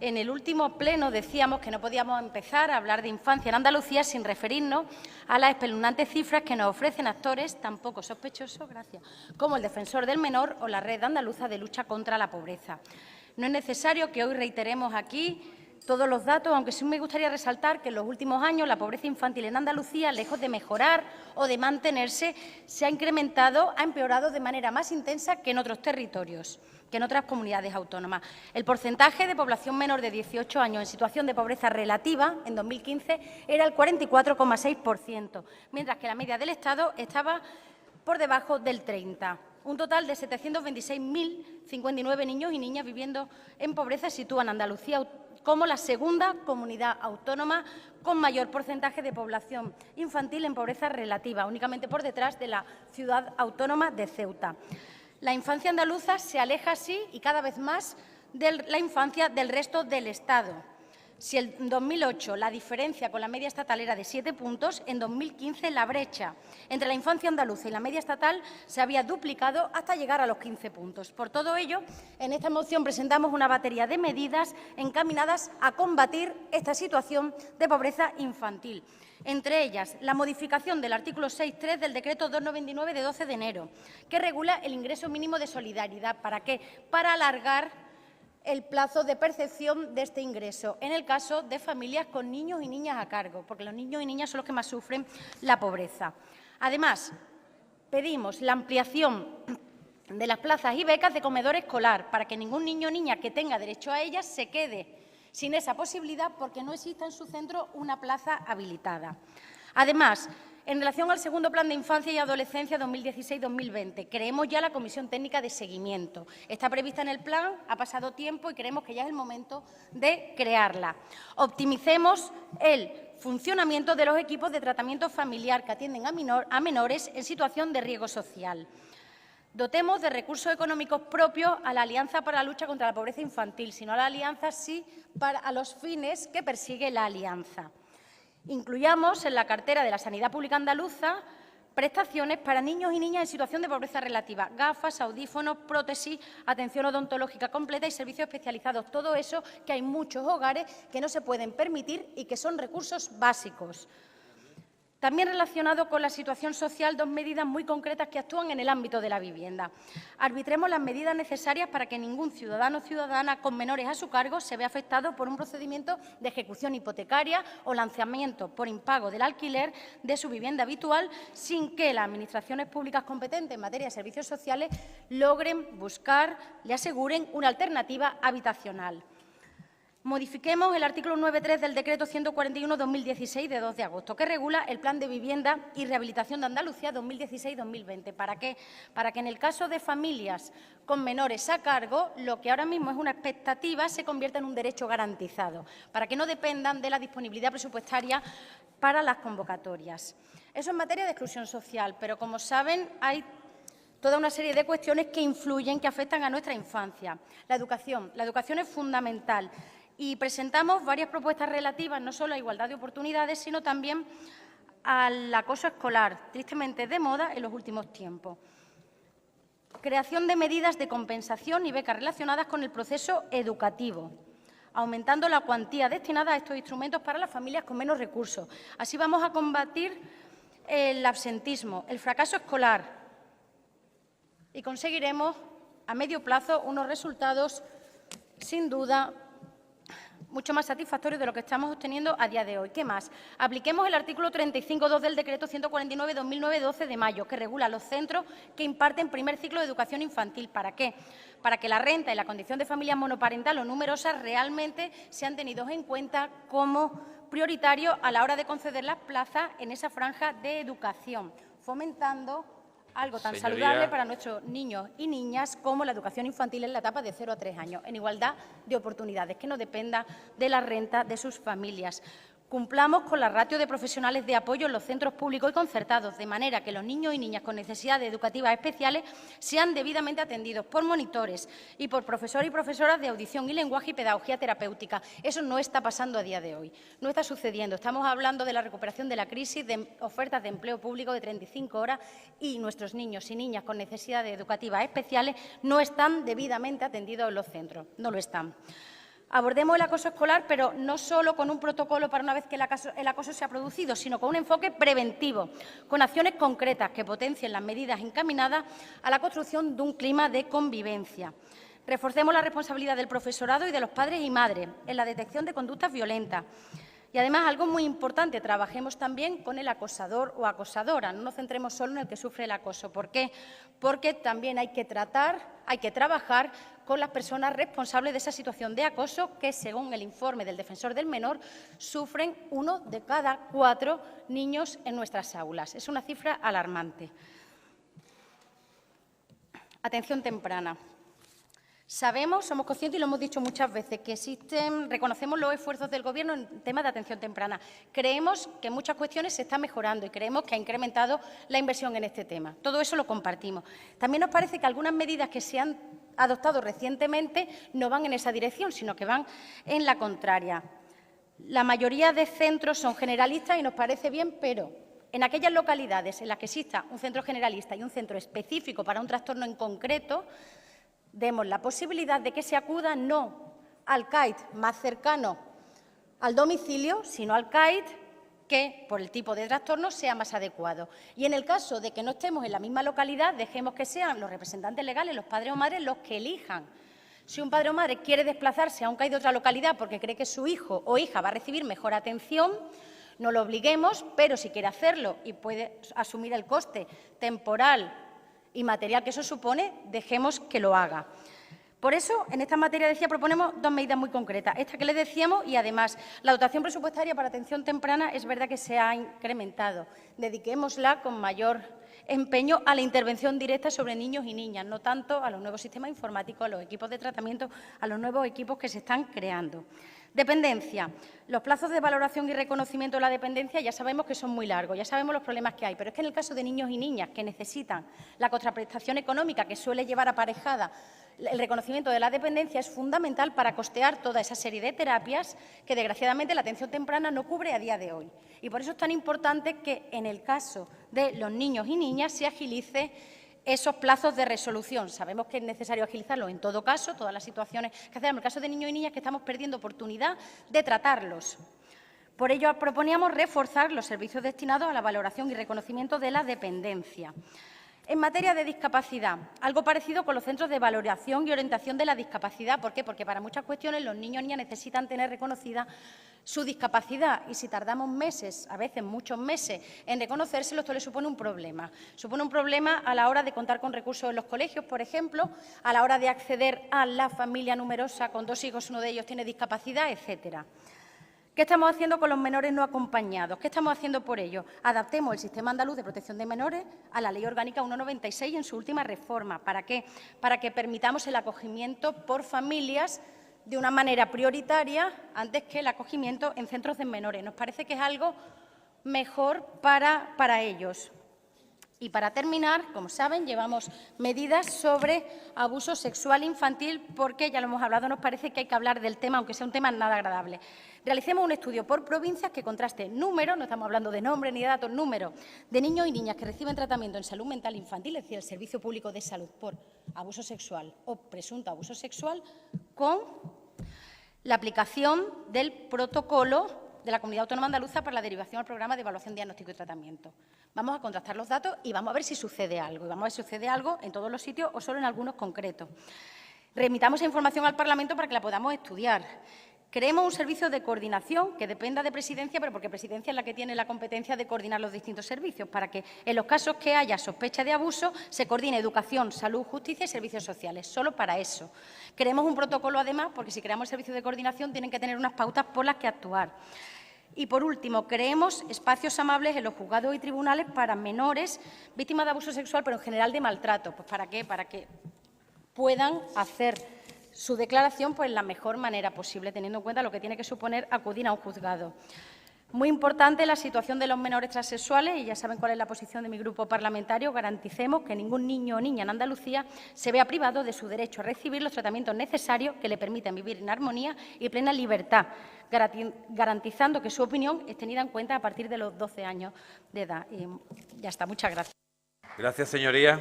En el último pleno decíamos que no podíamos empezar a hablar de infancia en Andalucía sin referirnos a las espeluznantes cifras que nos ofrecen actores tan poco sospechosos, como el Defensor del Menor o la Red Andaluza de Lucha contra la Pobreza. No es necesario que hoy reiteremos aquí todos los datos, aunque sí me gustaría resaltar que en los últimos años la pobreza infantil en Andalucía, lejos de mejorar o de mantenerse, se ha incrementado, ha empeorado de manera más intensa que en otros territorios, que en otras comunidades autónomas. El porcentaje de población menor de 18 años en situación de pobreza relativa en 2015 era el 44,6%, mientras que la media del Estado estaba por debajo del 30%. Un total de 726.059 niños y niñas viviendo en pobreza sitúan a Andalucía como la segunda comunidad autónoma con mayor porcentaje de población infantil en pobreza relativa, únicamente por detrás de la ciudad autónoma de Ceuta. La infancia andaluza se aleja así y cada vez más de la infancia del resto del Estado. Si en 2008 la diferencia con la media estatal era de 7 puntos, en 2015 la brecha entre la infancia andaluza y la media estatal se había duplicado hasta llegar a los 15 puntos. Por todo ello, en esta moción presentamos una batería de medidas encaminadas a combatir esta situación de pobreza infantil. Entre ellas, la modificación del artículo 6.3 del Decreto 299 de 12 de enero, que regula el ingreso mínimo de solidaridad. ¿Para qué? Para alargar el plazo de percepción de este ingreso, en el caso de familias con niños y niñas a cargo, porque los niños y niñas son los que más sufren la pobreza. Además, pedimos la ampliación de las plazas y becas de comedor escolar para que ningún niño o niña que tenga derecho a ellas se quede sin esa posibilidad porque no exista en su centro una plaza habilitada. Además, en relación al segundo Plan de Infancia y Adolescencia 2016-2020, creemos ya la Comisión Técnica de Seguimiento. Está prevista en el plan, ha pasado tiempo y creemos que ya es el momento de crearla. Optimicemos el funcionamiento de los equipos de tratamiento familiar que atienden a menores en situación de riesgo social. Dotemos de recursos económicos propios a la Alianza para la Lucha contra la Pobreza Infantil, sino a la Alianza sí a los fines que persigue la Alianza. Incluyamos en la cartera de la Sanidad Pública Andaluza prestaciones para niños y niñas en situación de pobreza relativa, gafas, audífonos, prótesis, atención odontológica completa y servicios especializados. Todo eso que hay muchos hogares que no se pueden permitir y que son recursos básicos. También relacionado con la situación social, dos medidas muy concretas que actúan en el ámbito de la vivienda. Arbitremos las medidas necesarias para que ningún ciudadano o ciudadana con menores a su cargo se vea afectado por un procedimiento de ejecución hipotecaria o lanzamiento por impago del alquiler de su vivienda habitual sin que las administraciones públicas competentes en materia de servicios sociales logren buscar, le aseguren una alternativa habitacional. Modifiquemos el artículo 9.3 del Decreto 141/2016 de 2 de agosto, que regula el Plan de Vivienda y Rehabilitación de Andalucía 2016-2020. ¿Para qué? Para que en el caso de familias con menores a cargo, lo que ahora mismo es una expectativa se convierta en un derecho garantizado, para que no dependan de la disponibilidad presupuestaria para las convocatorias. Eso en materia de exclusión social, pero como saben, hay toda una serie de cuestiones que influyen, que afectan a nuestra infancia. La educación es fundamental. Y presentamos varias propuestas relativas no solo a igualdad de oportunidades, sino también al acoso escolar, tristemente de moda en los últimos tiempos. Creación de medidas de compensación y becas relacionadas con el proceso educativo, aumentando la cuantía destinada a estos instrumentos para las familias con menos recursos. Así vamos a combatir el absentismo, el fracaso escolar y conseguiremos a medio plazo unos resultados, sin duda, mucho más satisfactorio de lo que estamos obteniendo a día de hoy. ¿Qué más? Apliquemos el artículo 35.2 del Decreto 149/2009 12 de mayo, que regula los centros que imparten primer ciclo de educación infantil. ¿Para qué? Para que la renta y la condición de familia monoparental o numerosas realmente sean tenidos en cuenta como prioritarios a la hora de conceder las plazas en esa franja de educación, fomentando algo tan saludable para nuestros niños y niñas como la educación infantil en la etapa de 0 a 3 años, en igualdad de oportunidades, que no dependa de la renta de sus familias. Cumplamos con la ratio de profesionales de apoyo en los centros públicos y concertados, de manera que los niños y niñas con necesidades educativas especiales sean debidamente atendidos por monitores y por profesores y profesoras de audición y lenguaje y pedagogía terapéutica. Eso no está pasando a día de hoy, no está sucediendo. Estamos hablando de la recuperación de la crisis, de ofertas de empleo público de 35 horas y nuestros niños y niñas con necesidades educativas especiales no están debidamente atendidos en los centros, no lo están. Abordemos el acoso escolar, pero no solo con un protocolo para una vez que el acoso se ha producido, sino con un enfoque preventivo, con acciones concretas que potencien las medidas encaminadas a la construcción de un clima de convivencia. Reforcemos la responsabilidad del profesorado y de los padres y madres en la detección de conductas violentas. Y, además, algo muy importante, trabajemos también con el acosador o acosadora. No nos centremos solo en el que sufre el acoso. ¿Por qué? Porque también hay que trabajar con las personas responsables de esa situación de acoso que, según el informe del Defensor del Menor, sufren 1 de cada 4 niños en nuestras aulas. Es una cifra alarmante. Atención temprana. Sabemos, somos conscientes y lo hemos dicho muchas veces, que reconocemos los esfuerzos del Gobierno en temas de atención temprana. Creemos que en muchas cuestiones se está mejorando y creemos que ha incrementado la inversión en este tema. Todo eso lo compartimos. También nos parece que algunas medidas que se han adoptado recientemente no van en esa dirección, sino que van en la contraria. La mayoría de centros son generalistas y nos parece bien, pero en aquellas localidades en las que exista un centro generalista y un centro específico para un trastorno en concreto, demos la posibilidad de que se acuda no al CAIT más cercano al domicilio, sino al CAIT que, por el tipo de trastorno, sea más adecuado. Y en el caso de que no estemos en la misma localidad, dejemos que sean los representantes legales, los padres o madres, los que elijan. Si un padre o madre quiere desplazarse a un CAIT de otra localidad porque cree que su hijo o hija va a recibir mejor atención, no lo obliguemos, pero si quiere hacerlo y puede asumir el coste temporal y material que eso supone, dejemos que lo haga. Por eso, en esta materia, proponemos 2 medidas muy concretas. Esta que les decíamos y, además, la dotación presupuestaria para atención temprana es verdad que se ha incrementado. Dediquémosla con mayor empeño a la intervención directa sobre niños y niñas, no tanto a los nuevos sistemas informáticos, a los equipos de tratamiento, a los nuevos equipos que se están creando. Dependencia. Los plazos de valoración y reconocimiento de la dependencia ya sabemos que son muy largos, ya sabemos los problemas que hay, pero es que en el caso de niños y niñas que necesitan la contraprestación económica que suele llevar aparejada el reconocimiento de la dependencia, es fundamental para costear toda esa serie de terapias que, desgraciadamente, la atención temprana no cubre a día de hoy. Y por eso es tan importante que, en el caso de los niños y niñas, se agilice esos plazos de resolución. Sabemos que es necesario agilizarlos en todo caso, todas las situaciones que hacemos. En el caso de niños y niñas, que estamos perdiendo oportunidad de tratarlos. Por ello, proponíamos reforzar los servicios destinados a la valoración y reconocimiento de la dependencia. En materia de discapacidad, algo parecido con los centros de valoración y orientación de la discapacidad. ¿Por qué? Porque para muchas cuestiones los niños y niñas necesitan tener reconocida su discapacidad y si tardamos meses, a veces muchos meses, en reconocérselo, esto le supone un problema. Supone un problema a la hora de contar con recursos en los colegios, por ejemplo, a la hora de acceder a la familia numerosa con 2 hijos, uno de ellos tiene discapacidad, etcétera. ¿Qué estamos haciendo con los menores no acompañados? ¿Qué estamos haciendo por ello? Adaptemos el Sistema Andaluz de Protección de Menores a la Ley Orgánica 196 en su última reforma. ¿Para qué? Para que permitamos el acogimiento por familias de una manera prioritaria antes que el acogimiento en centros de menores. Nos parece que es algo mejor para ellos. Y para terminar, como saben, llevamos medidas sobre abuso sexual infantil porque, ya lo hemos hablado, nos parece que hay que hablar del tema, aunque sea un tema nada agradable. Realicemos un estudio por provincias que contraste números, no estamos hablando de nombres ni de datos, números de niños y niñas que reciben tratamiento en salud mental infantil, es decir, el Servicio Público de Salud por abuso sexual o presunto abuso sexual, con la aplicación del protocolo de la Comunidad Autónoma Andaluza para la derivación al programa de evaluación, diagnóstico y tratamiento. Vamos a contrastar los datos y vamos a ver si sucede algo. Y vamos a ver si sucede algo en todos los sitios o solo en algunos concretos. Remitamos esa información al Parlamento para que la podamos estudiar. Creemos un servicio de coordinación que dependa de Presidencia, pero porque Presidencia es la que tiene la competencia de coordinar los distintos servicios, para que en los casos que haya sospecha de abuso se coordine educación, salud, justicia y servicios sociales. Solo para eso. Creemos un protocolo, además, porque si creamos el servicio de coordinación tienen que tener unas pautas por las que actuar. Y, por último, creemos espacios amables en los juzgados y tribunales para menores víctimas de abuso sexual, pero en general de maltrato. Pues, ¿para qué? Para que puedan hacer su declaración pues, la mejor manera posible, teniendo en cuenta lo que tiene que suponer acudir a un juzgado. Muy importante la situación de los menores transexuales, y ya saben cuál es la posición de mi grupo parlamentario. Garanticemos que ningún niño o niña en Andalucía se vea privado de su derecho a recibir los tratamientos necesarios que le permitan vivir en armonía y plena libertad, garantizando que su opinión es tenida en cuenta a partir de los 12 años de edad. Y ya está. Muchas gracias. Gracias, señoría.